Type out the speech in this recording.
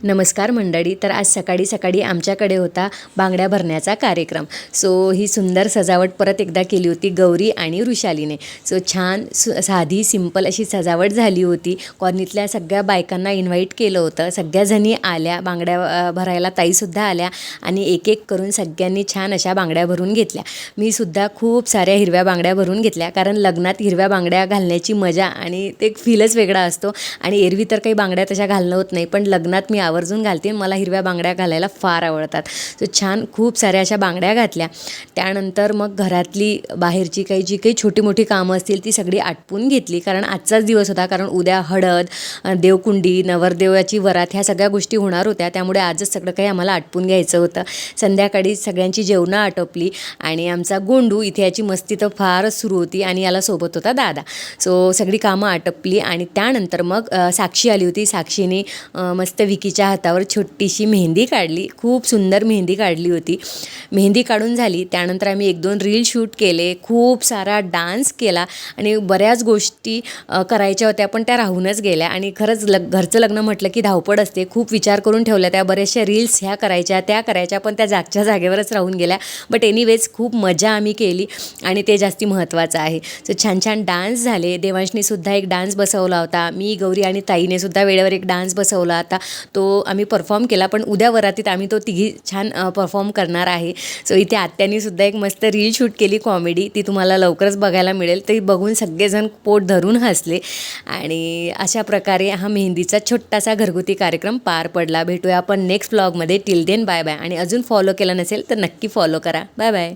नमस्कार मंडळी. तर आज सकाळी सकाळी आमच्याकडे होता बांगड्या भरण्याचा कार्यक्रम. सो ही सुंदर सजावट परत एकदा केली होती गौरी आणि वृषालीने. सो छान साधी सिंपल अशी सजावट झाली होती. कॉलनीतल्या सगळ्या बायकांना इन्व्हाइट केलं होतं. सगळ्याजणी आल्या बांगड्या भरायला. ताईसुद्धा आल्या आणि एक एक करून सगळ्यांनी छान अशा बांगड्या भरून घेतल्या. मी सुद्धा खूप साऱ्या हिरव्या बांगड्या भरून घेतल्या, कारण लग्नात हिरव्या बांगड्या घालण्याची मजा आणि ते एक फीलच वेगळा असतो. आणि एरवी तर काही बांगड्या तशा घालणं होत नाही, पण लग्नात मी आवर्जून घालते. मला हिरव्या बांगड्या घालायला फार आवडतात. सो छान खूप साऱ्या अशा बांगड्या घातल्या. त्यानंतर मग घरातली बाहेरची जी काही छोटी मोठी कामं असतील ती सगळी आटपून घेतली, कारण आजचाच दिवस होता. कारण उद्या हळद, देवकुंडी, नवरदेवाची वरात ह्या सगळ्या गोष्टी होणार होत्या. त्यामुळे आजच सगळं काही आम्हाला आटपून घ्यायचं होतं. संध्याकाळी सगळ्यांची जेवणं आटोपली आणि आमचा गोंडू इथे याची मस्ती तर फारच सुरू होती आणि याला सोबत होता दादा. सो सगळी कामं आटपली आणि त्यानंतर मग साक्षी आली होती. साक्षीने मस्त विकीच्या हातावर छोटीशी मेहंदी काढली. खूप सुंदर मेहंदी काढली होती. मेहंदी काढून झाली त्यानंतर आम्ही 1-2 रील शूट केले. खूप सारा डान्स केला आणि बऱ्याच गोष्टी करायच्या होत्या, पण त्या राहूनच गेल्या. आणि खरंच घरचं लग्न म्हटलं की धावपळ असते. खूप विचार करून ठेवल्या त्या बऱ्याचशा रील्स, ह्या करायच्या त्या करायच्या, पण त्या जागच्या जागेवरच राहून गेल्या. बट एनिवेज खूप मजा आम्ही केली आणि ते जास्ती महत्त्वाचं आहे. सो छान छान डान्स झाले. देवांशनीसुद्धा एक डान्स बसवला होता. मी, गौरी आणि ताईने सुद्धा वेळेवर एक डान्स बसवला होता. तो आम्ही परफॉर्म केला, पण उद्या वरातीत आम्ही तो तिघी छान परफॉर्म करणार आहे. सो इथे आत्यानी सुद्धा एक मस्त रील शूट केली कॉमेडी. ती तुम्हाला लवकरच बघायला मिळेल. ते बघून सगळेजण पोट धरून हसले. आणि अशा प्रकारे हा मेहंदीचा छोटासा घरगुती कार्यक्रम पार पडला. भेटूया आपण नेक्स्ट व्लॉगमध्ये. Till then bye bye. आणि अजून फॉलो केलं नसेल तर नक्की फॉलो करा. Bye bye.